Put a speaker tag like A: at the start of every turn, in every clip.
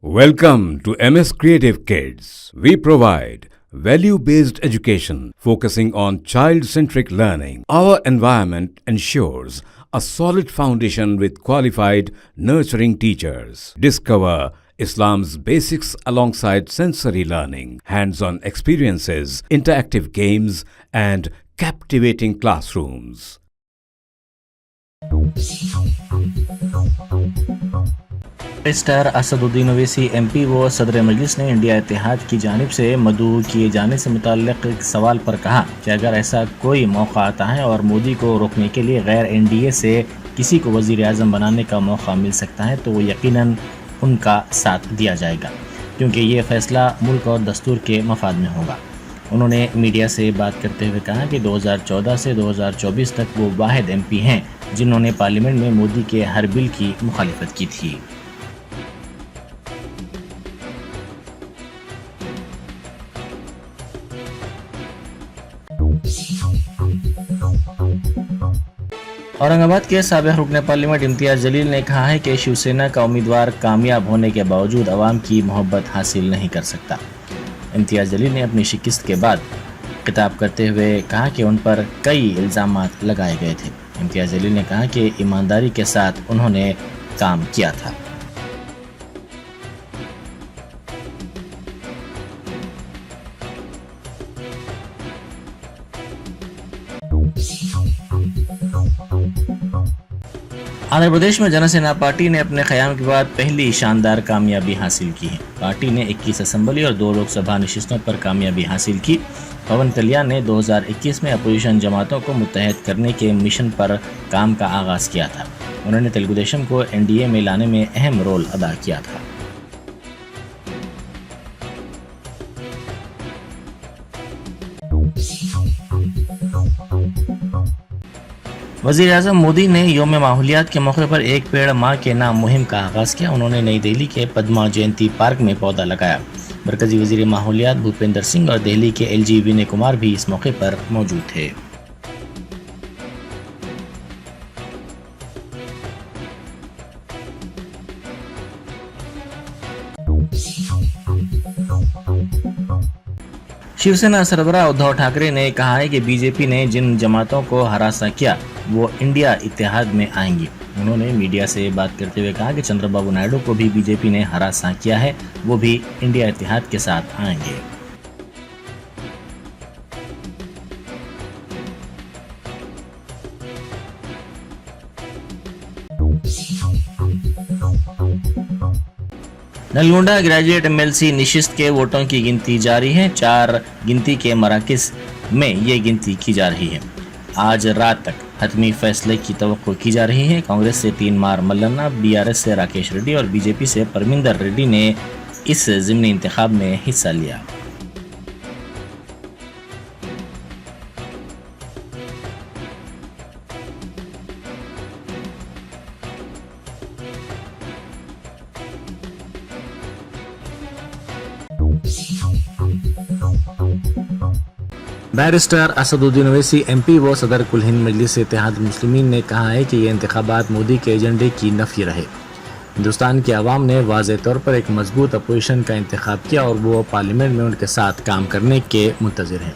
A: Welcome to MS Creative Kids. We provide value-based education focusing on child-centric learning. Our environment ensures a solid foundation with qualified, nurturing teachers. Discover Islam's basics alongside sensory learning, hands-on experiences, interactive games, and captivating classrooms.
B: Barrister Asaduddin Owaisi MP व सदर मजलिस ने India इत्तेहाद की जानिब से मदऊ किए जाने से मुताल्लिक़ एक सवाल पर कहा कि अगर ऐसा कोई मौका आता है और मोदी को रोकने के लिए गैर NDA से किसी को वज़ीर आज़म बनाने का मौका मिल सकता है तो वो यकीनन उनका साथ दिया जाएगा, क्योंकि ये फ़ैसला मुल्क और दस्तूर के मफाद में होगा। उन्होंने मीडिया से बात करते हुए कहा कि 2014 से 2024 तक वो वाहिद MP हैं जिन्होंने पार्लियामेंट में मोदी के हर बिल की मुखालिफत की थी। औरंगाबाद के साबिक़ रुकन पार्लियामेंट इम्तियाज़ जलील ने कहा है कि शिवसेना का उम्मीदवार कामयाब होने के बावजूद अवाम की मोहब्बत हासिल नहीं कर सकता। इम्तियाज़ जलील ने अपनी शिकस्त के बाद खिताब करते हुए कहा कि उन पर कई इल्ज़ामात लगाए गए थे। इम्तियाज़ जलील ने कहा कि ईमानदारी के साथ उन्होंने काम किया था। आंध्र प्रदेश में जनसेना पार्टी ने अपने क़याम के बाद पहली शानदार कामयाबी हासिल की है। पार्टी ने 21 असम्बली और 2 लोकसभा नशिस्तों पर कामयाबी हासिल की। पवन कल्याण ने 2021 में अपोजिशन जमातों को मुत्तहद करने के मिशन पर काम का आगाज़ किया था। उन्होंने तेलुगु देशम को NDA में लाने में अहम रोल अदा किया था। वज़ीर आज़म मोदी ने यौम माहौलियात के मौके पर एक पेड़ माँ के नाम मुहिम का आगाज़ किया। उन्होंने नई दिल्ली के पद्मा जयंती पार्क में पौधा लगाया। मरकज़ी वज़ीर माहौलियात भूपेंद्र सिंह और दिल्ली के LG विनय कुमार भी इस मौके पर मौजूद थे। शिवसेना सरबराह उद्धव ठाकरे ने कहा है कि बीजेपी ने जिन जमातों को हरासा किया वो इंडिया इत्तेहाद में आएंगी। उन्होंने मीडिया से बात करते हुए कहा कि चंद्रबाबू नायडू को भी बीजेपी ने हरासा किया है, वो भी इंडिया इत्तेहाद के साथ आएंगे। नलगोंडा ग्रेजुएट MLC निशिस्त के वोटों की गिनती जारी है। 4 गिनती के मराकज़ में ये गिनती की जा रही है। आज रात तक हतमी फैसले की तवक्को की जा रही है। कांग्रेस से 3 मार मल्लन्ना, BRS से राकेश रेड्डी और BJP से परमिंदर रेड्डी ने इस ज़िमनी इंतखाब में हिस्सा लिया। बैरिस्टर असदुद्दीन ओवैसी MP व सदर कुल हिंद मजलिस इत्तेहाद मुस्लिमीन ने कहा है कि ये इंतखाबात मोदी के एजेंडे की नफी रहे। हिंदुस्तान की आवाम ने वाज़ेह तौर पर एक मजबूत अपोजिशन का इंतखाब किया और वो पार्लियामेंट में उनके साथ काम करने के मुंतज़िर हैं।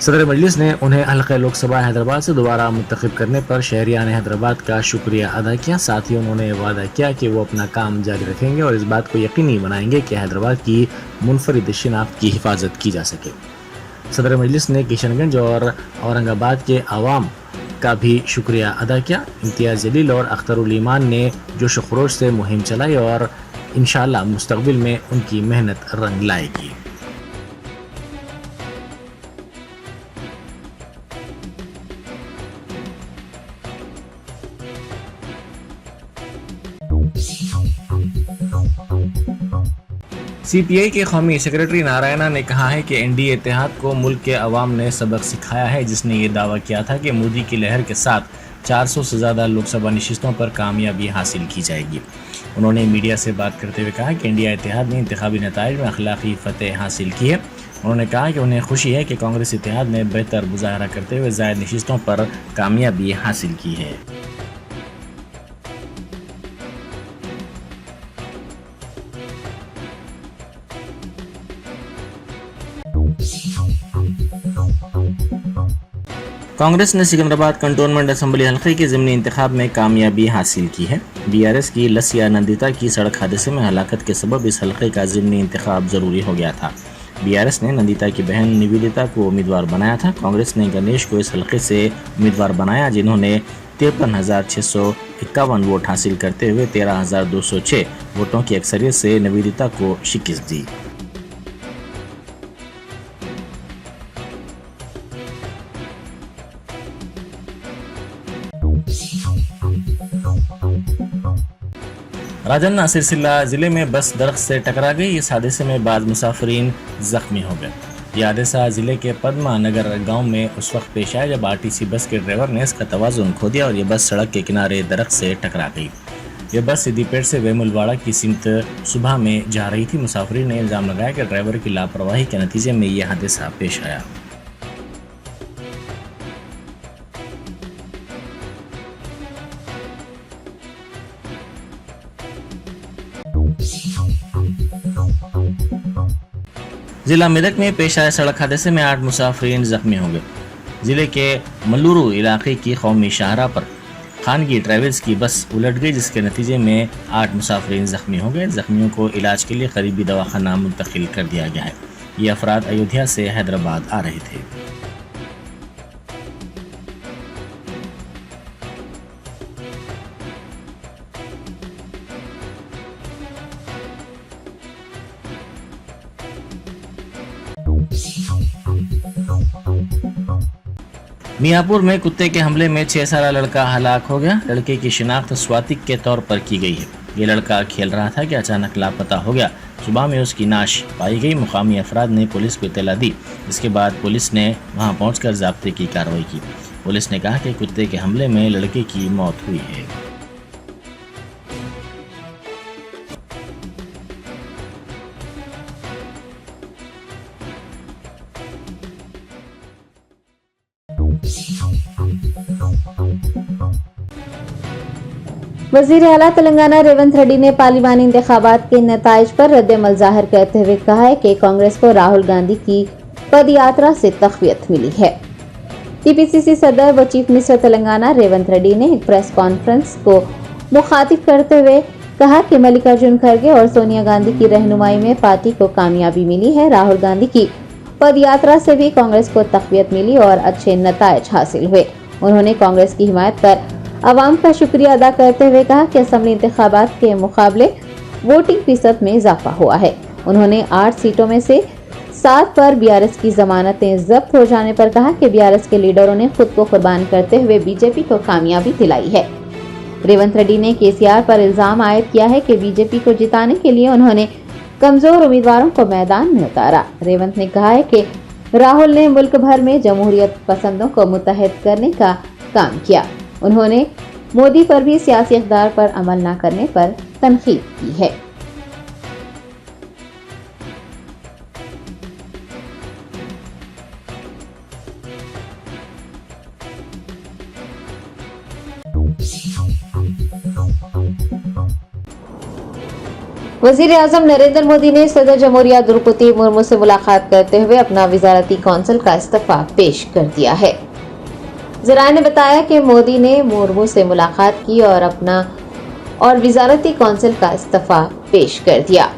B: सदर मजलिस ने उन्हें हल्क़े लोकसभा हैदराबाद से दोबारा मुंतखब करने पर शहरियान हैदराबाद का शुक्रिया अदा किया। साथ ही उन्होंने वादा किया कि वो अपना काम जारी रखेंगे और इस बात को यकीनी बनाएंगे कि हैदराबाद की मुनफरिद शिनाख्त की हिफाजत की जा सके। सदर मजलिस ने किशनगंज और औरंगाबाद के अवाम का भी शुक्रिया अदा किया। इम्तियाज़ जलील और अख्तरुल ईमान ने जोश खरोश से मुहिम चलाई और इंशाअल्लाह मुस्तक़बिल में उनकी मेहनत रंग लाएगी। CPI के कौमी सेक्रेटरी नारायणा ने कहा है कि NDA इत्तेहाद को मुल्क के अवाम ने सबक सिखाया है, जिसने ये दावा किया था कि मोदी की लहर के साथ 400 से ज़्यादा लोकसभा नशिस्तों पर कामयाबी हासिल की जाएगी। उन्होंने मीडिया से बात करते हुए कहा कि इंडिया इत्तेहाद ने इंतखाबी नताइज में अखलाकी फ़तह हासिल की है। उन्होंने कहा कि उन्हें खुशी है कि कांग्रेस इत्तेहाद ने बेहतर मुजाहरा करते हुए ज़ायद नशिस्तों पर कामयाबी हासिल की है। कांग्रेस ने सिकंदराबाद कंटोनमेंट असेंबली हल्के के ज़िमनी इंतखाब में कामयाबी हासिल की है। बीआरएस की लसिया नंदिता की सड़क हादसे में हलाकत के सबब इस हल्के का ज़िमनी इंतखाब ज़रूरी हो गया था। बीआरएस ने नंदिता की बहन निवेदिता को उम्मीदवार बनाया था। कांग्रेस ने गणेश को इस हल्के से उम्मीदवार बनाया, जिन्होंने 53,651 वोट हासिल करते हुए 13,206 वोटों की अक्सरियत से निवेदिता को शिकस्त दी। राजन्ना सिलसिला जिले में बस दरख्त से टकरा गई। इस हादसे में बाद मुसाफिरीन जख्मी हो गए। यह हादसा जिले के पद्मा नगर गांव में उस वक्त पेश आया जब आरटीसी बस के ड्राइवर ने इसका तवाज़ुन खो दिया और यह बस सड़क के किनारे दरख्त से टकरा गई। यह बस सिद्दीपेट से वेमुलवाड़ा की सिमत सुबह में जा रही थी। मुसाफिरीन ने इल्ज़ाम लगाया कि ड्राइवर की लापरवाही के नतीजे में यह हादसा पेश आया। जिला मेदक में पेश आए सड़क हादसे में 8 मुसाफिरीन जख्मी हो गए। जिले के मल्लुरू इलाके की कौमी शाहरा पर खानगी ट्रेवल्स की बस उलट गई, जिसके नतीजे में 8 मुसाफिरीन जख्मी हो गए। जख्मियों को इलाज के लिए करीबी दवाखाना मुंतकिल कर दिया गया है। ये अफराद अयोध्या से हैदराबाद आ रहे थे। मियाँपुर में कुत्ते के हमले में 6 साला लड़का हलाक हो गया। लड़के की शिनाख्त स्वातिक के तौर पर की गई है। ये लड़का खेल रहा था कि अचानक लापता हो गया। सुबह में उसकी नाश पाई गई। मुकामी अफराद ने पुलिस को इत्तला दी। इसके बाद पुलिस ने वहां पहुंचकर ज़ाब्ते की कार्रवाई की। पुलिस ने कहा कि कुत्ते के हमले में लड़के की मौत हुई है।
C: वज़ीर आला तेलंगाना रेवंत रेड्डी ने पार्लिमानी इंतखाबात के नताइज पर रद्द-ए-अमल जाहिर करते हुए कहा है कि कांग्रेस को राहुल गांधी की पदयात्रा से तक़वियत मिली है। टीपीसीसी सदर व चीफ मिनिस्टर तेलंगाना रेवंत रेड्डी ने एक प्रेस कॉन्फ्रेंस को मुखातिब करते हुए कहा कि मल्लिकार्जुन खड़गे और सोनिया गांधी की रहनुमाई में पार्टी को कामयाबी मिली है। राहुल गांधी की पदयात्रा से भी कांग्रेस को तक़वियत मिली और अच्छे नताइज हासिल हुए। उन्होंने कांग्रेस की हिमायत पर आवाम का शुक्रिया अदा करते हुए कहा कि असेंबली इंतखाबात के मुकाबले वोटिंग फीसद में इजाफा हुआ है। उन्होंने 8 सीटों में से 7 पर बीआरएस की जमानतें जब्त हो जाने पर कहा कि बीआरएस के लीडरों ने खुद को कुर्बान करते हुए बीजेपी को कामयाबी दिलाई है। रेवंत रेड्डी ने केसीआर पर इल्जाम आयद किया है कि बीजेपी को जिताने के लिए उन्होंने कमजोर उम्मीदवारों को मैदान में उतारा। रेवंत ने कहा है कि राहुल ने मुल्क भर में जमहूरियत पसंदों को मुत्तहद करने का काम किया। उन्होंने मोदी पर भी सियासी इक़्तिदार पर अमल न करने पर तनकीद की है। वज़ीर आज़म नरेंद्र मोदी ने सदर जमहूरिया द्रौपदी मुर्मू से मुलाकात करते हुए अपना वज़ारती कौंसिल का इस्तीफ़ा पेश कर दिया है। ज़राए ने बताया कि मोदी ने मुर्मू से मुलाकात की और वज़ारती कौंसिल का इस्तीफ़ा पेश कर दिया।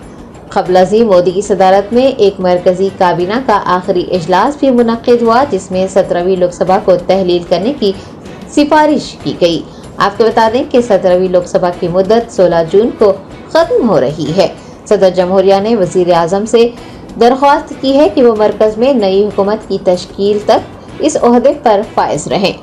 C: क़ब्ल मोदी की सदारत में एक मरकज़ी काबीना का आखिरी इजलास भी मुनक़्क़िद हुआ, जिसमें 17वीं लोकसभा को तहलील करने की सिफारिश की गई। आपको बता दें कि 17वीं लोकसभा की मुद्दत 16 जून को ख़त्म हो रही है। सदर जमहूरिया ने वज़ीर आज़म से दरख्वास्त की है कि वो मरकज़ में नई हुकूमत की तश्कील तक इस ओहदे पर फाइज रहें।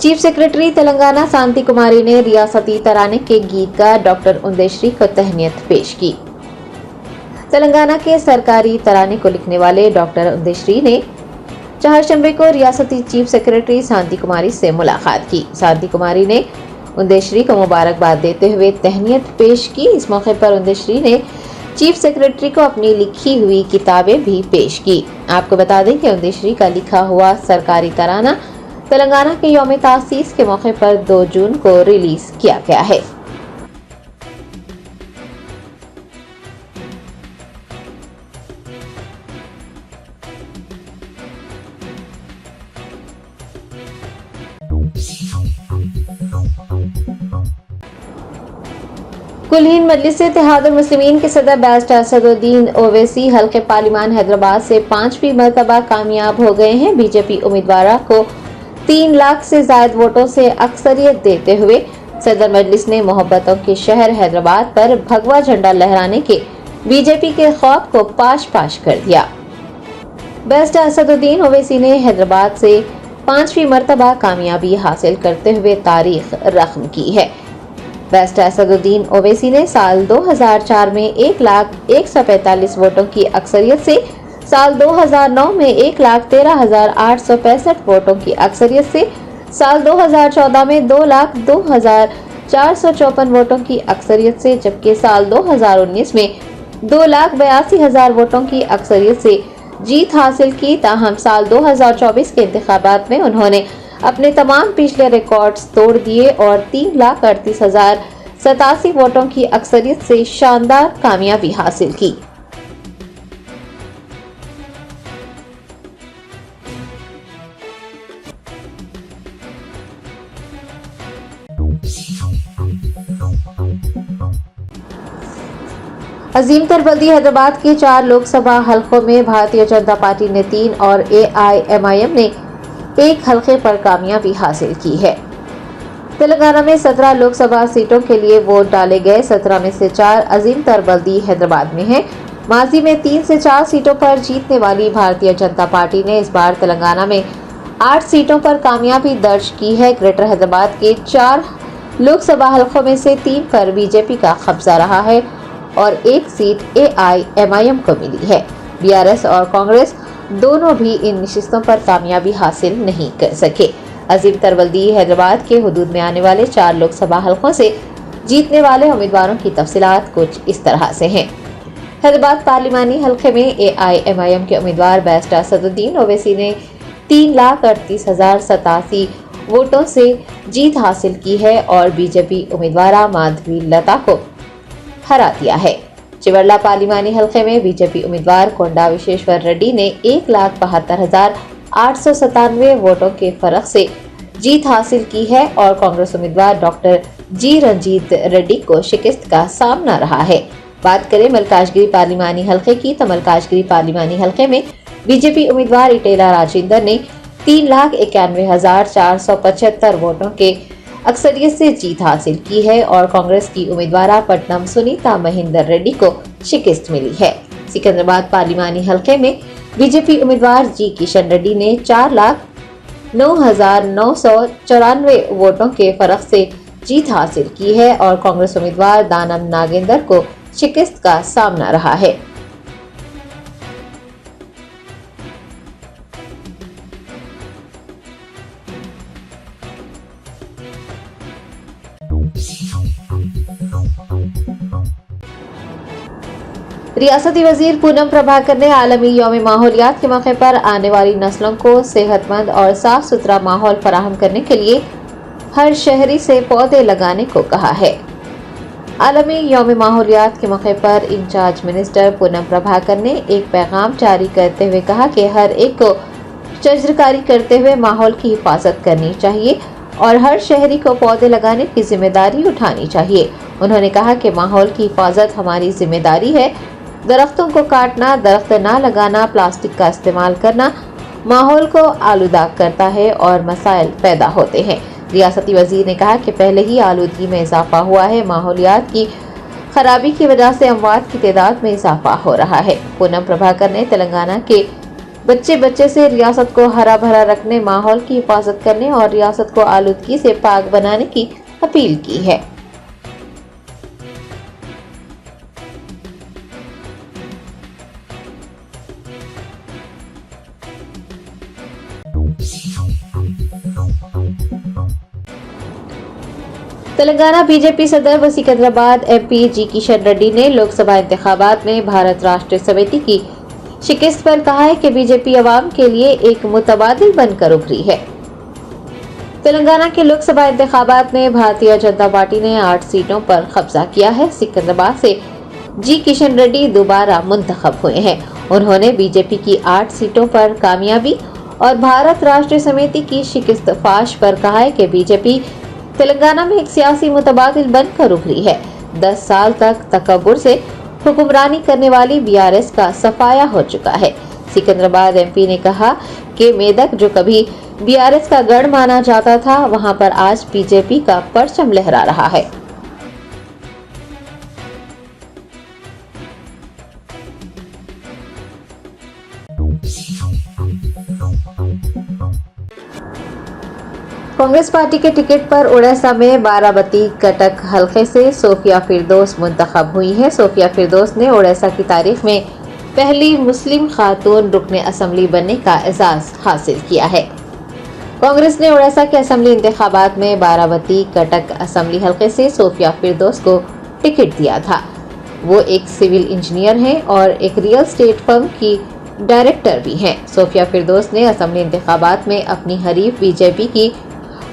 C: चीफ सेक्रेटरी तेलंगाना शांति कुमारी ने रियासती तराने के गीतकार डॉक्टर उंदेश्री को तहनीत पेश की। तेलंगाना के सरकारी तराने को लिखने वाले डॉक्टर उंदेश्री ने चारशंबे को रियासती चीफ सेक्रेटरी शांति कुमारी से मुलाकात की। शांति कुमारी ने उंदेश्री को मुबारकबाद देते हुए तहनीत पेश की। इस मौके पर उंदेश्री ने चीफ सेक्रेटरी को अपनी लिखी हुई किताबें भी पेश की। आपको बता दें कि उदेश्री का लिखा हुआ सरकारी तराना तेलंगाना के यौम तासीस के मौके पर 2 जून को रिलीज किया गया है। कुलहीन मजलिस इत्तेहादुल मुस्लिमीन के सदर बैरिस्टर असदुद्दीन ओवैसी हल्के पार्लिमान हैदराबाद से 5वीं मरतबा कामयाब हो गए हैं। बीजेपी उम्मीदवार को 3 लाख से ज्यादा वोटों से अक्सरियत देते हुए सदर मजलिस ने मोहब्बतों के शहर हैदराबाद पर भगवा झंडा लहराने के बीजेपी के ख्वाब को पाश पाश कर दिया। बैरिस्टर असदुद्दीन ओवैसी ने हैदराबाद से 5वीं मरतबा कामयाबी हासिल करते हुए तारीख रकम की है। बैरिस्टर असदुद्दीन ओवैसी ने साल 2004 में 1,145 वोटों की अक्सरियत से, साल 2009 में 1,13,865 वोटों की अक्सरियत से, साल 2014 में 2,02,454 वोटों की अक्सरियत से, जबकि साल 2019 में 2,82,000 वोटों की अक्सरियत से जीत हासिल की। ताहम साल 2024 के इंतखाबात में उन्होंने अपने तमाम पिछले रिकॉर्ड्स तोड़ दिए और 3,38,087 वोटों की अक्सरियत से शानदार कामयाबी हासिल की। अजीम तर बल्दी हैदराबाद के 4 लोकसभा हलकों में भारतीय जनता पार्टी ने 3 और AIMIM ने 1 हलके पर कामयाबी हासिल की है। तेलंगाना में 17 लोकसभा सीटों के लिए वोट डाले गए। 17 में से 4 अजीम तर बल्दी हैदराबाद में हैं। माजी में 3 से 4 सीटों पर जीतने वाली भारतीय जनता पार्टी ने इस बार तेलंगाना में 8 सीटों पर कामयाबी दर्ज की है। ग्रेटर हैदराबाद के 4 लोकसभा हलकों में से 3 पर बीजेपी का कब्जा रहा है और 1 सीट AIMIM को मिली है। BRS और कांग्रेस दोनों भी इन नशिस्तों पर कामयाबी हासिल नहीं कर सके। अजीम तर बल्दी हैदराबाद के हुदूद में आने वाले 4 लोकसभा हलकों से जीतने वाले उम्मीदवारों की तफसीलात कुछ इस तरह से हैं। हैदराबाद पार्लिमानी हलके में AIMIM के उम्मीदवार बैरिस्टर असदुद्दीन ओवैसी ने 3,38,087 वोटों से जीत हासिल की है और बीजेपी उम्मीदवार माधवी लता को हरा दिया है। चिवरला पार्लिमानी हलके में बीजेपी उम्मीदवार कोंडा विश्वेश्वर रेड्डी ने 1,72,897 वोटों के फर्क से जीत हासिल की है और कांग्रेस उम्मीदवार डॉक्टर जी रंजीत रेड्डी को शिकस्त का सामना रहा है। बात करें मलकाजगिरी पार्लिमानी हलके की तो मलकाजगिरी पार्लिमानी हलके में बीजेपी उम्मीदवार इटेला राजेंद्र ने 3,91,475 वोटों के अक्सरियत से जीत हासिल की है और कांग्रेस की उम्मीदवार पटनम सुनीता महेंद्र रेड्डी को शिकस्त मिली है। सिकंदराबाद पार्लिमानी हलके में बीजेपी उम्मीदवार जी किशन रेड्डी ने 4,09,994 वोटों के फर्क से जीत हासिल की है और कांग्रेस उम्मीदवार दानम नागेंद्र को शिकस्त का सामना रहा है। रियासती वजीर पूनम प्रभाकर ने आलमी यौम माहौलियात के मौके पर आने वाली नस्लों को सेहतमंद और साफ सुथरा माहौल फराहम करने के लिए हर शहरी से पौधे लगाने को कहा है। आलमी यौम माहौलियात के मौके पर इंचार्ज मिनिस्टर पूनम प्रभाकर ने एक पैगाम जारी करते हुए कहा कि हर एक को शजरकारी करते हुए माहौल की हिफाजत करनी चाहिए और हर शहरी को पौधे लगाने की जिम्मेदारी उठानी चाहिए। उन्होंने कहा कि माहौल की हिफाजत हमारी जिम्मेदारी है। दरख्तों को काटना, दरख्त ना लगाना, प्लास्टिक का इस्तेमाल करना माहौल को आलूदा करता है और मसाइल पैदा होते हैं। रियासती वजीर ने कहा कि पहले ही आलूदगी में इजाफा हुआ है। माहौलियात की खराबी की वजह से अमवात की तादाद में इजाफा हो रहा है। पूनम प्रभाकर ने तेलंगाना के बच्चे बच्चे से रियासत को हरा भरा रखने, माहौल की हिफाजत करने और रियासत को आलूदगी से पाक बनाने की अपील की है। तेलंगाना बीजेपी सदर व सिकंदराबाद एमपी जी किशन रेड्डी ने लोकसभा इंतखाबात में भारत राष्ट्र समिति की शिकस्त पर कहा है कि बीजेपी अवाम के लिए एक मुतबादिल बनकर उभरी है। तेलंगाना के लोकसभा इंतखाबात में भारतीय जनता पार्टी ने 8 सीटों पर कब्जा किया है। सिकंदराबाद से जी किशन रेड्डी दोबारा मुंतखब हुए हैं। उन्होंने बीजेपी की 8 सीटों पर कामयाबी और भारत राष्ट्र समिति की शिकस्त फाश पर कहा है कि बीजेपी तेलंगाना में एक सियासी मुतबादिल बनकर उभरी है। 10 साल तक तकब्बुर से हुक्मरानी करने वाली बीआरएस का सफाया हो चुका है। सिकंदराबाद एमपी ने कहा कि मेदक जो कभी बीआरएस का गढ़ माना जाता था, वहां पर आज बीजेपी का परचम लहरा रहा है। कांग्रेस पार्टी के टिकट पर उड़ीसा में बाराबती कटक हलके से सोफिया फिरदौस मुंतखब हुई है। सोफिया फिरदौस ने उड़ीसा की तारीख में पहली मुस्लिम खातून रुकने असेंबली बनने का एजाज हासिल किया है। कांग्रेस ने उड़ीसा के असेंबली इंतखाबात में बाराबती कटक असेंबली हलके से सोफिया फिरदौस को टिकट दिया था। वो एक सिविल इंजीनियर हैं और एक रियल एस्टेट फर्म की डायरेक्टर भी हैं। सोफिया फिरदौस ने असेंबली इंतखाबात में अपनी हरीफ बीजेपी की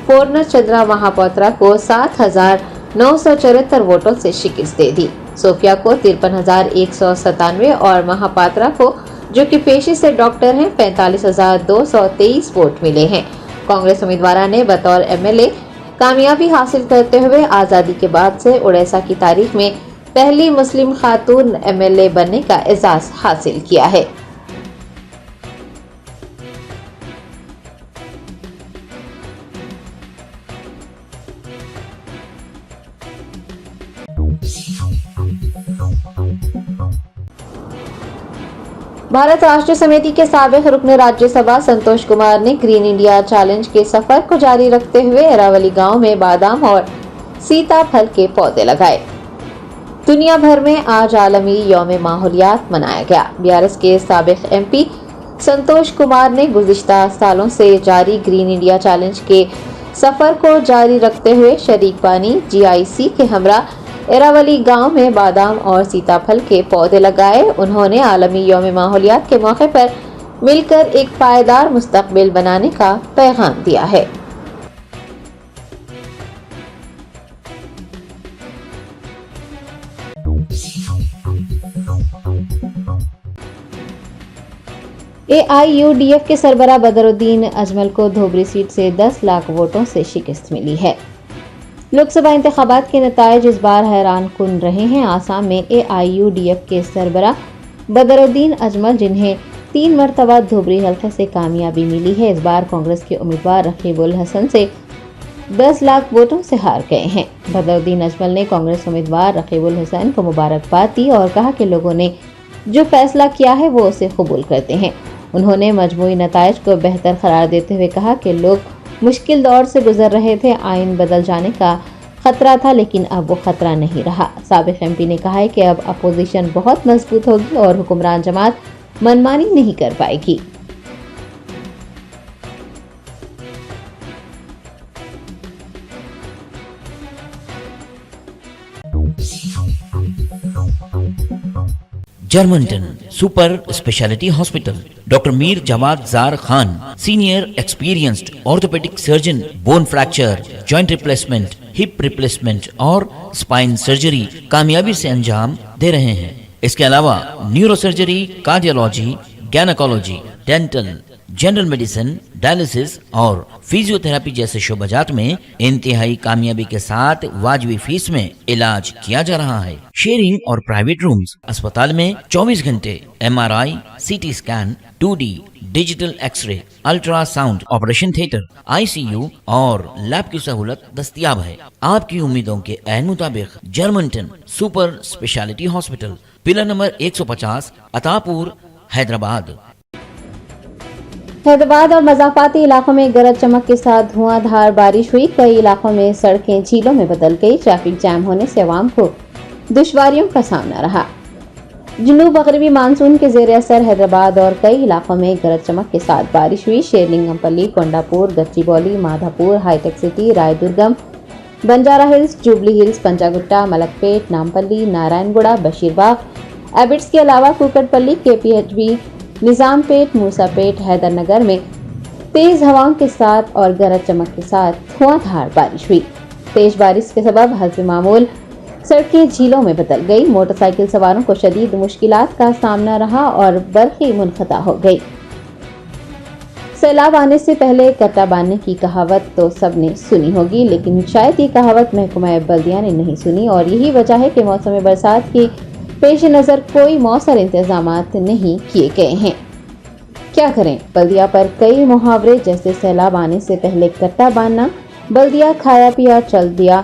C: पूर्ण चंद्रा महापात्रा को 7,974 वोटों से शिकस्त दे दी। सोफिया को 53,197 और महापात्रा को, जो कि पेशे से डॉक्टर हैं, 45,223 वोट मिले हैं। कांग्रेस उम्मीदवार ने बतौर एमएलए कामयाबी हासिल करते हुए आजादी के बाद से उड़ीसा की तारीख में पहली मुस्लिम खातून एमएलए बनने का एजाज हासिल किया है। भारत राष्ट्र समिति के साबिक रुकन राज्यसभा संतोष कुमार ने ग्रीन इंडिया चैलेंज के सफर को जारी रखते हुए एरावली गांव में बादाम और सीताफल के पौधे लगाए। दुनिया भर में आज आलमी यौम माहौलियात मनाया गया। बीआरएस के साबिक एमपी संतोष कुमार ने गुज़िश्ता सालों से जारी ग्रीन इंडिया चैलेंज के सफर को जारी रखते हुए शरीक पानी जीआईसी के हमरा एरावली गांव में बादाम और सीताफल के पौधे लगाए। उन्होंने आलमी यौम माहौलियात के मौके पर मिलकर एक पायदार मुस्तकबिल बनाने का पैगाम दिया है। एआईयूडीएफ के सरबराह बदरुद्दीन अजमल को धोबरी सीट से 10 लाख वोटों से शिकस्त मिली है। लोकसभा इंतखाबात के नताइज इस बार हैरान कुन रहे हैं। आसाम में एआईयूडीएफ के सरबराह बदरुद्दीन अजमल, जिन्हें 3 मरतबा धोबरी हल्के से कामयाबी मिली है, इस बार कांग्रेस के उम्मीदवार रकीबुल हसन से 10 लाख वोटों से हार गए हैं। बदरुद्दीन अजमल ने कांग्रेस उम्मीदवार रकीबुल हसन को मुबारकबाद दी और कहा कि लोगों ने जो फैसला किया है वो उसे कबूल करते हैं। उन्होंने मजमूई नताइज को बेहतर करार देते हुए कहा कि लोग मुश्किल दौर से गुजर रहे थे, आइन बदल जाने का खतरा था, लेकिन अब वो खतरा नहीं रहा। साबिक एमपी ने कहा है कि अब अपोजिशन बहुत मजबूत होगी और हुक्मरान जमात मनमानी नहीं कर पाएगी।
D: जर्मनटन super speciality hospital, doctor Mir Jawad Zar Khan, senior experienced orthopaedic surgeon, bone fracture, joint replacement, hip replacement और स्पाइन सर्जरी कामयाबी से अंजाम दे रहे हैं। इसके अलावा neuro surgery, cardiology, gynaecology, dental, general medicine, dialysis और फिजियोथेरेपी जैसे शोबाजात में इंतहाई कामयाबी के साथ वाजबी फीस में इलाज किया जा रहा है। शेयरिंग और प्राइवेट रूम्स, अस्पताल में 24 घंटे MRI, CT scan, 2D digital x-ray, ultrasound, operation theatre, ICU और लैब की सहूलत दस्तयाब है। आपकी उम्मीदों के ऐन मुताबिक Germanten super speciality hospital, pillar number 150, Attapur, Hyderabad.
C: Hyderabad और मज़ाफ़ाती इलाकों में गरज चमक के साथ धुआंधार बारिश हुई। कई इलाकों में सड़कें झीलों में बदल गई। ट्रैफिक जैम होने से आवाम को दुश्वारियों का सामना रहा। जनूब मगरबी मानसून के ज़ेर असर हैदराबाद और कई इलाकों में गरज चमक के साथ बारिश हुई। शेरलिंगमपल्ली, कोंडापुर, गच्चीबौली, माधापुर, हाईटेक City, Raidurgam, Banjara Hills, Jubilee Hills, Panjagutta, Malakpet, Nampally, Narayanguda, Basheerbagh, Abids के अलावा कुकटपल्ली, केपीएचबी, निजामपेट, मूसापेट, हैदरनगर में तेज हवाओं के साथ और गरज चमक के साथ धुआंधार बारिश हुई। तेज बारिश के सबब हस्ब मामूल सड़कें झीलों में बदल गई। मोटरसाइकिल सवारों को शदीद मुश्किलात का सामना रहा और बरक़ी मुनक़ता हो गई। सैलाब आने से पहले कट्टा बांधने की कहावत तो सबने सुनी होगी, लेकिन शायद ये कहावत महकमा बल्दिया ने नहीं सुनी और यही वजह है कि मौसम बरसात के पेश नज़र कोई मौसर इंतजामात नहीं किए गए हैं। क्या करें, बल्दिया पर कई मुहावरे जैसे सैलाब आने से पहले कट्टा बांधना, बल्दिया खाया पिया चल दिया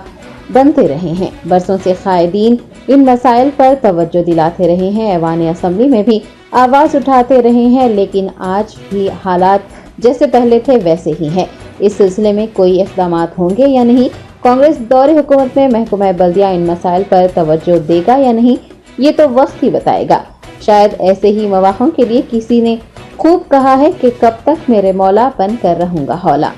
C: बनते रहे हैं। बरसों से कायदीन इन मसाइल पर तवज्जो दिलाते रहे हैं, ऐवान असम्बली में भी आवाज़ उठाते रहे हैं, लेकिन आज भी हालात जैसे पहले थे वैसे ही है। इस सिलसिले में कोई इक़दामात होंगे या नहीं, कांग्रेस दौरे हुकूमत में महकमा बल्दिया इन मसाइल पर तवज्जो देगा या नहीं, ये तो वक्त ही बताएगा। शायद ऐसे ही मवाक़ों के लिए किसी ने खूब कहा है कि कब तक मेरे मौला बन कर रहूंगा हौला।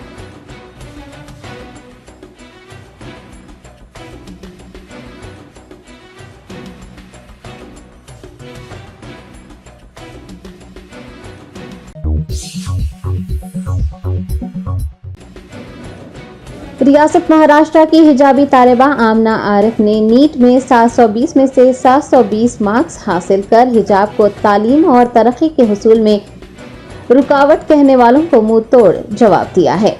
C: रियासत महाराष्ट्र की हिजाबी तालिबा आमना आरिफ ने नीट में 720 में से 720 मार्क्स हासिल कर हिजाब को तालीम और तरक्की के हुसूल में रुकावट कहने वालों को मुंह तोड़ जवाब दिया है।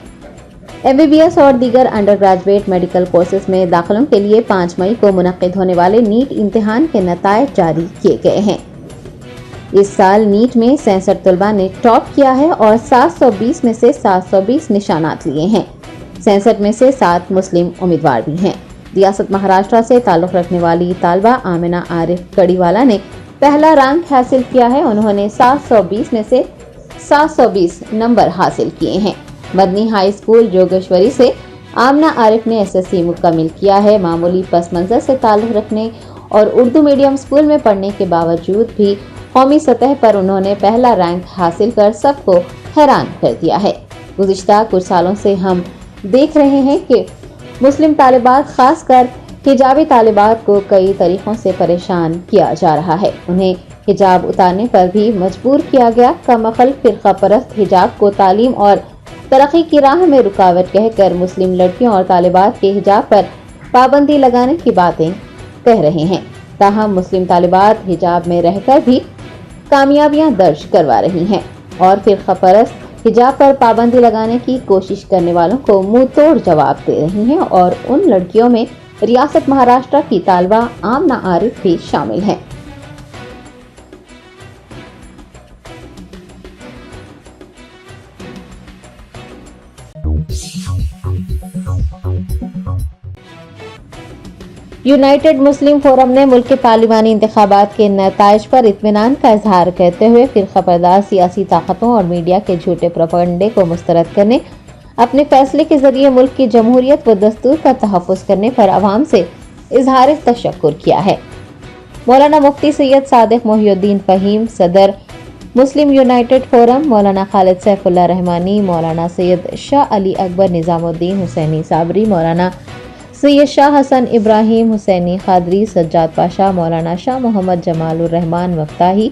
C: MBBS और दीगर अंडर ग्रेजुएट मेडिकल कोर्सेज में दाखिलों के लिए 5 मई को मुनक्किद होने वाले नीट इम्तिहान के नताइज जारी किए गए हैं। इस साल नीट में 66 तलबा ने टॉप किया है और 720 में से 720 निशानात लिए हैं। 67 में से 7 मुस्लिम उम्मीदवार भी हैं। रियासत महाराष्ट्र से ताल्लुक़ रखने वाली तालिबा आमिना आरिफ कड़ीवाला ने पहला रैंक हासिल किया है। उन्होंने 720 में से 720 नंबर हासिल किए हैं। मदनी हाई स्कूल जोगेश्वरी से आमना आरिफ ने SSC मुकम्मिल किया है। मामूली पस मंज़र से ताल्लुक़ रखने और उर्दू मीडियम स्कूल में पढ़ने के बावजूद भी कौमी सतह पर उन्होंने पहला रैंक हासिल कर सबको हैरान कर दिया है। गुज़िश्ता कुछ सालों से हम देख रहे हैं कि मुस्लिम तालिबात खासकर हिजाबी तालिबात को कई तरीक़ों से परेशान किया जा रहा है। उन्हें हिजाब उतारने पर भी मजबूर किया गया। कमअक़ल फ़िरक़ा परस्त हिजाब को तालीम और तरक्की की राह में रुकावट कहकर मुस्लिम लड़कियों और तालिबात के हिजाब पर पाबंदी लगाने की बातें कह रहे हैं। ताहम मुस्लिम तालिबात हिजाब में रहकर भी कामयाबियां दर्ज करवा रही हैं और फ़िरक़ा परस्त हिजाब पर पाबंदी लगाने की कोशिश करने वालों को मुंह तोड़ जवाब दे रही हैं और उन लड़कियों में रियासत महाराष्ट्र की तालिबा आमना आरिफ भी शामिल हैं। यूनाइटेड मुस्लिम फोरम ने मुल्क के पार्लिमानी इंतखाबात के नताइज पर इत्मीनान का इजहार करते हुए फ़िरक़ा परदार सियासी ताकतों और मीडिया के झूठे प्रोपेगेंडे को मुस्तरद करने, अपने फैसले के जरिए मुल्क की जमहूरियत व दस्तूर का तहफ़्फ़ुज़ करने पर अवाम से इजहार तशक्कुर किया है। मौलाना मुफ्ती सैयद सादिक मोहिउद्दीन फ़हीम, सदर मुस्लिम यूनाइटेड फोरम, मौलाना खालिद सैफुल्लाह रहमानी, मौलाना सैयद शाह अली अकबर निज़ामुद्दीन हुसैनी साबरी, मौलाना सैयद शाह हसन इब्राहिम हुसैनी खादरी, सज्जाद पाशा, मौलाना शाह मोहम्मद जमालुर रहमान मफ्ताही,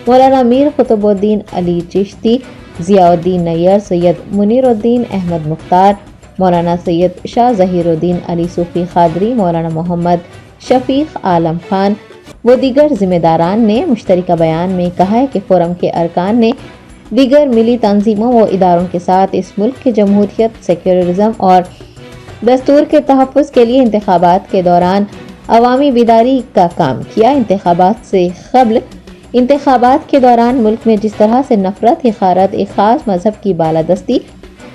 C: मौलाना मीर कुतुबुद्दीन अली चिश्ती, ज़ियाउद्दीन नैयर, सैयद मुनीरुद्दीन अहमद मुख्तार, मौलाना सैयद शाह ज़हीरुद्दीन अली सूफ़ी खादरी, मौलाना मोहम्मद शफ़ीक़ आलम खान व दीगर ज़िम्मेदारान ने मुश्तरका बयान में कहा है कि फोरम के अरकान ने दीगर मिली तंजीमों व इदारों के साथ इस मुल्क की जमहूरियत, सेक्युलरिज़म और दस्तूर के तहफ़्फ़ुज़ के लिए इंतखाबात के दौरान अवामी बेदारी का काम किया। इंतखाबात से क़ब्ल इंतखाबात के दौरान मुल्क में जिस तरह से नफ़रत, हिक़ारत, एक ख़ास मज़हब की बालादस्ती,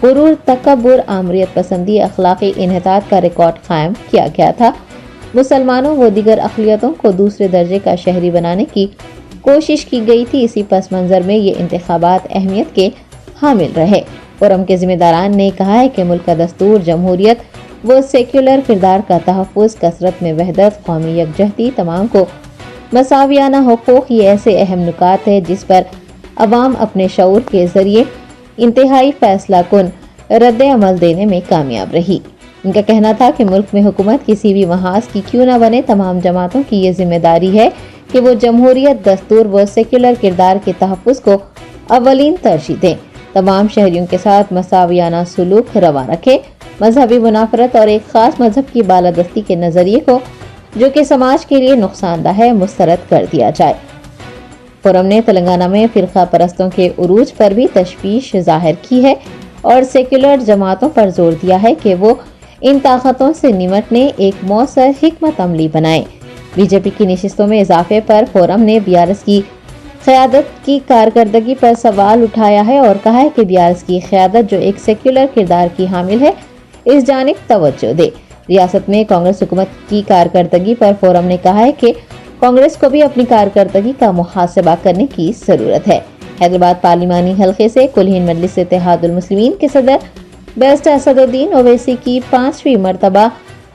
C: गुरूर, तकब्बुर, आमरियत पसंदी, अखलाक़ी इन्हितात का रिकॉर्ड कायम किया गया था, मुसलमानों व दीगर अक़लियतों को दूसरे दर्जे का शहरी बनाने की कोशिश की गई थी। इसी पस मंज़र में ये इंतखाबात अहमियत के हामिल रहे। फोरम के ज़िम्मेदारान ने कहा है कि मुल्क का दस्तूर, जमहूरियत व सेक्युलर किरदार का तहफ़्फ़ुज़, कसरत में वहदत, कौमी यकजहती, तमाम को मसावियाना हुकूक़, ये ऐसे अहम नुकात है जिस पर अवाम अपने शऊर के ज़रिए इंतहाई फ़ैसला कुन रद्द अमल देने में कामयाब रही। इनका कहना था कि मुल्क में हुकूमत किसी भी महाज की क्यों न बने, तमाम जमातों की ये जिम्मेदारी है कि वो जमहूरियत, दस्तूर व सेक्युलर किरदार के तहफ़्फ़ुज़ को अव्वलीन तरजीह दें। तमाम शहरियों के साथ मसावियाना सलूक रवा रखें। मजहबी मुनाफरत और एक खास मजहब की बालादस्ती के नजरिए को, जो कि समाज के लिए नुकसानदा है, मुस्तरद कर दिया जाए। फोरम ने तेलंगाना में फिरका परस्तों के उरूज पर भी तशवीश जाहिर की है और सेक्युलर जमातों पर जोर दिया है कि वो इन ताकतों से निमटने एक मौसर हिकमत अमली बनाएं। बीजेपी की नशिस्तों में इजाफे पर फोरम ने बीआरएस की क़यादत की कारकर्दगी पर सवाल उठाया है और कहा है कि बीआरएस की क़यादत, जो एक सेक्युलर किरदार की हामिल है, इस जानिब तवज्जो दे। रियासत में कांग्रेस हुकूमत की कारकर्दगी पर फोरम ने कहा है कि कांग्रेस को भी अपनी कारकर्दगी का मुहासबा करने की जरूरत है। हैदराबाद पार्लिमानी हल्के से कुलहीन मजलिस इत्तेहादुल मुस्लिमीन के सदर बैरिस्टर असदुद्दीन ओवैसी की 5वीं मरतबा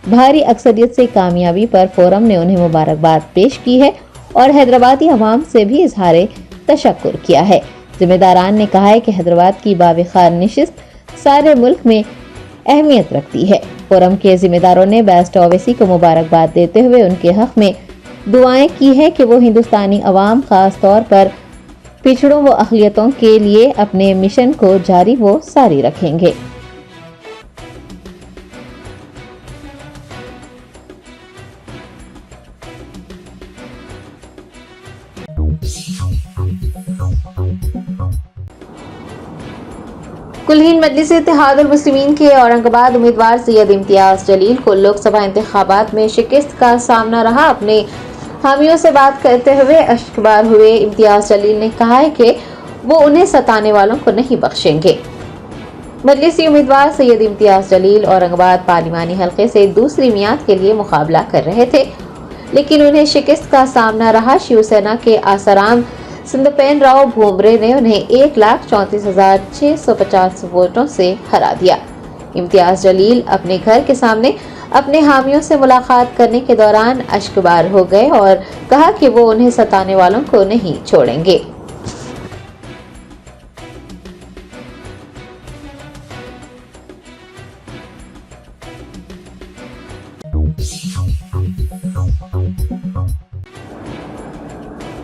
C: भारी अक्सरियत से कामयाबी पर फोरम ने उन्हें मुबारकबाद पेश की है और हैदराबादी अवाम से भी इजहार तशक्कुर किया है। जिम्मेदारान ने कहा है कि हैदराबाद की बावखार नशिस्त सारे मुल्क में अहमियत रखती है। फोरम के जिम्मेदारों ने बैरिस्टर ओवैसी को मुबारकबाद देते हुए उनके हक में दुआएं की है कि वो हिंदुस्तानी अवाम, खास तौर पर पिछड़ों व अक़लियतों के लिए अपने मिशन को जारी व सारी रखेंगे। कुलहीन मजलिस इत्तेहादुल मुस्लिमीन के औरंगाबाद उम्मीदवार सैयद इम्तियाज जलील को लोकसभा इंतखाबात में शिकस्त का सामना रहा। अपने हामियों से बात करते हुए अश्कबार हुए इम्तियाज जलील ने कहा है कि वो उन्हें सताने वालों को नहीं बख्शेंगे। मजलिसी उम्मीदवार सैयद इम्तियाज जलील औरंगाबाद पार्लिमानी हल्के से दूसरी मियाद के लिए मुकाबला कर रहे थे, लेकिन उन्हें शिकस्त का सामना रहा। शिवसेना के आसाराम सिंधपेन राव भूमरे ने उन्हें 1,34,650 वोटों से हरा दिया। इम्तियाज जलील अपने घर के सामने अपने हामियों से मुलाकात करने के दौरान अश्कबार हो गए और कहा कि वो उन्हें सताने वालों को नहीं छोड़ेंगे।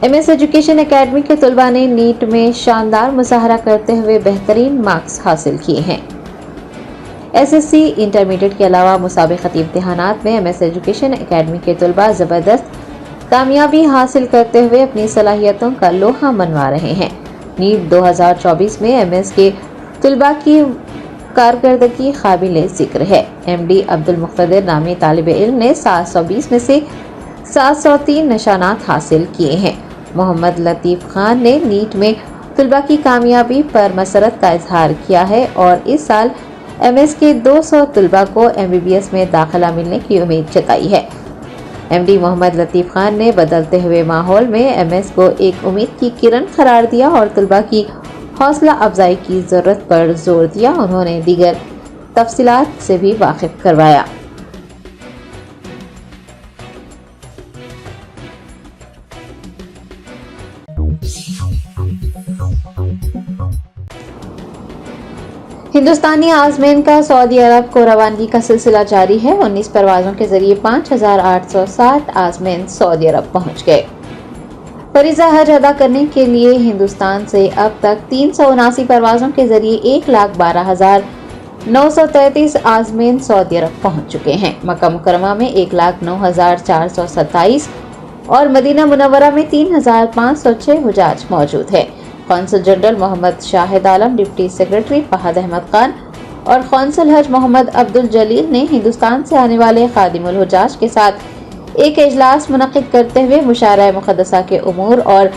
C: एमएस एजुकेशन एकेडमी के तलबा ने नीट में शानदार मुजाहरा करते हुए बेहतरीन मार्क्स हासिल किए हैं। एसएससी इंटरमीडिएट के अलावा मुसाबिकती इम्तिहानात में एमएस एजुकेशन एकेडमी के तलबा ज़बरदस्त कामयाबी हासिल करते हुए अपनी सलाहियतों का लोहा मनवा रहे हैं। नीट 2024 में एमएस के तलबा की कारकर्दगी काबिल जिक्र है। एमडी अब्दुल मुख्तदिर नामी तालिब इल्म ने 720 में से 703 निशानात हासिल किए हैं। मोहम्मद लतीफ़ खान ने नीट में तलबा की कामयाबी पर मसरत का इजहार किया है और इस साल एमएस के 200 तलबा को एमबीबीएस में दाखिला मिलने की उम्मीद जताई है। एमडी मोहम्मद लतीफ़ खान ने बदलते हुए माहौल में एमएस को एक उम्मीद की किरण करार दिया और तलबा की हौसला अफजाई की ज़रूरत पर जोर दिया। उन्होंने दीगर तफसीलात से भी वाकिफ करवाया। हिंदुस्तानी आजमैन का सऊदी अरब को रवानगी का सिलसिला जारी है। 19 परवाज़ों के जरिए 5,860 आजमैन सऊदी अरब पहुंच गए। फरीज़ा हज अदा करने के लिए हिंदुस्तान से अब तक 379 परवाज़ों के जरिए 1,12,933 आजमैन सऊदी अरब पहुंच चुके हैं। मक्का मुकरमा में 1,09,427 और मदीना मुनव्वरा में 3,506 हुजाज मौजूद है। कौंसल जनरल मोहम्मद शाहिद आलम, डिप्टी सेक्रेटरी फहद अहमद खान और कौंसल हज मोहम्मद अब्दुल जलील ने हिंदुस्तान से आने वाले खादिमुल हुजाज के साथ एक इजलास मुनक़िद करते हुए मुशारा मुक़द्दसा के उमूर और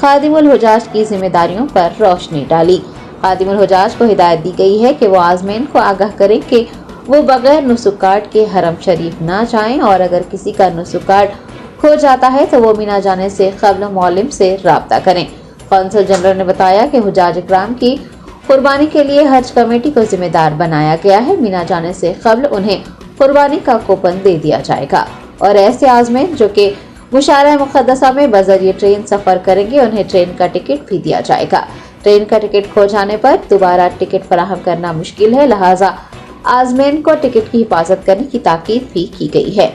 C: खादिमुल हुजाज की जिम्मेदारियों पर रोशनी डाली। खादिमुल हुजाज को हिदायत दी गई है कि वो आज़मैन को आगाह करें कि वो बगैर नुसुक कार्ड के हरम शरीफ ना जाएं और अगर किसी का नुसुक कार्ड खो जाता है तो वो मीना जाने से क़ब्ल मौलिम से राब्ता करें। कौंसल जनरल ने बताया कि हुजाज इकराम की कुर्बानी के लिए हज कमेटी को जिम्मेदार बनाया गया है। मीना जाने से क़ब्ल उन्हें कुर्बानी का कूपन दे दिया जाएगा और ऐसे आज़मैन जो कि मुशारा मुक़द्दसा में बज़रिए ट्रेन सफ़र करेंगे उन्हें ट्रेन का टिकट भी दिया जाएगा। ट्रेन का टिकट खो जाने पर दोबारा टिकट फराहम करना मुश्किल है, लिहाजा आजमैन को टिकट की हिफाजत करने की ताकीद भी की गई है।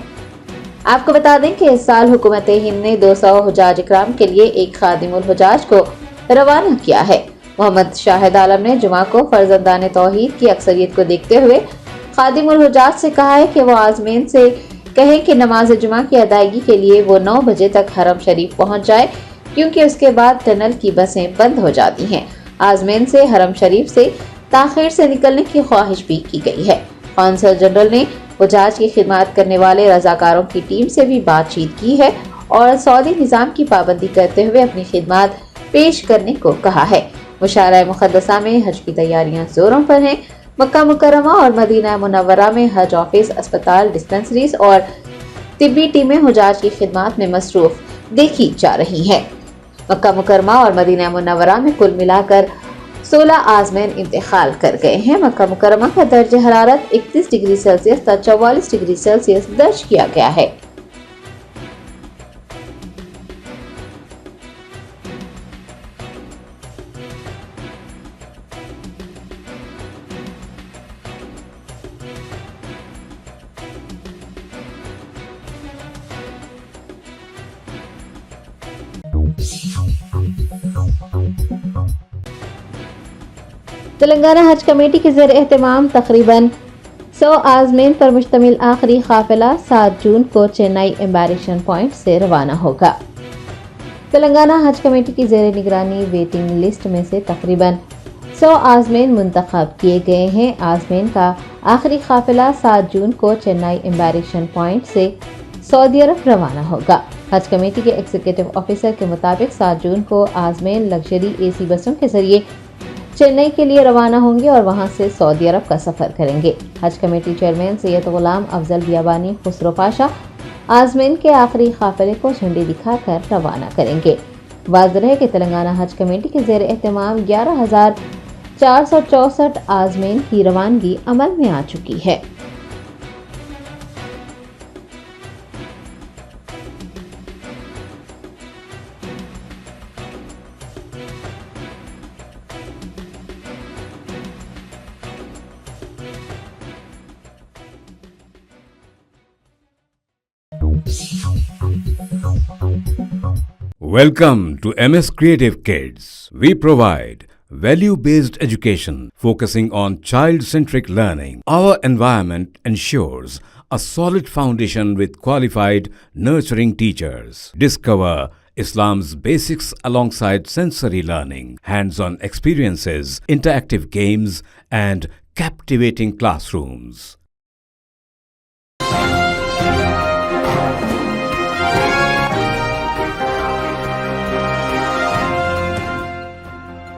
C: आपको बता दें कि इस साल हुकूमत हिंद ने 200 हुजाज इकराम के लिए एक खादिमुल हुजाज को रवाना किया है। मोहम्मद शाहिद आलम ने जुमा को फर्जंदान तौहीद की अक्सरियत को देखते हुए खादिमुल हुजाज से कहा है कि वो आजमैन से कहें कि नमाज जुमा की अदायगी के लिए वो 9 बजे तक हरम शरीफ पहुंच जाए, क्योंकि उसके बाद टनल की बसें बंद हो जाती हैं। आजमैन से हरम शरीफ से ताखीर से निकलने की ख्वाहिश भी की गई है। कौंसल जनरल ने हुजाज की खिदमत करने वाले रजाकारों की टीम से भी बातचीत की है और सऊदी निज़ाम की पाबंदी करते हुए अपनी खिदमत पेश करने को कहा है। मुशारा मुक़द्दसा में हज की तैयारियां जोरों पर हैं। मक्का मुकर्रमा और मदीना मुनव्वरा में हज ऑफिस, अस्पताल, डिस्पेंसरीज और तिब्बी टीमें हुजाज की खिदमत में मसरूफ देखी जा रही हैं। मक्का मुकर्रमा और मदीना मुनव्वरा में कुल मिलाकर 16 आजमैन इंतकाल कर गए हैं। मक्का मुकर्रमा का दर्ज हरारत 31 डिग्री सेल्सियस तक 44 डिग्री सेल्सियस दर्ज किया गया है। तेलंगाना हज कमेटी के ज़ेर एहतमाम तकरीबन 100 आजमैन पर मुश्तमिल आखिरी काफिला 7 जून को चेन्नई एम्बारेशन पॉइंट से रवाना होगा। तेलंगाना हज कमेटी की ज़ेर निगरानी वेटिंग लिस्ट में से तकरीबन 100 आजमैन मुंतखब किए गए हैं। आजमैन का आखिरी काफिला 7 जून को चेन्नई एम्बारेशन पॉइंट से सऊदी अरब रवाना होगा। हज कमेटी के एग्जीक्यूटिव ऑफिसर के मुताबिक 7 जून को आजमैन लग्जरी एसी बसों के जरिए चेन्नई के लिए रवाना होंगे और वहां से सऊदी अरब का सफर करेंगे। हज कमेटी चेयरमैन सैयद गुलाम अफजल बियाबानी खुसरो पाशा आजमैन के आखिरी काफिले को झंडी दिखाकर रवाना करेंगे। वाज़ेह है कि तेलंगाना हज कमेटी के ज़ेर एहतमाम 11,464 आजमैन की रवानगी अमल में आ चुकी है।
A: Welcome to MS Creative Kids. We provide value-based education focusing on child-centric learning. Our environment ensures a solid foundation with qualified, nurturing teachers. Discover Islam's basics alongside sensory learning, hands-on experiences, interactive games, and captivating classrooms.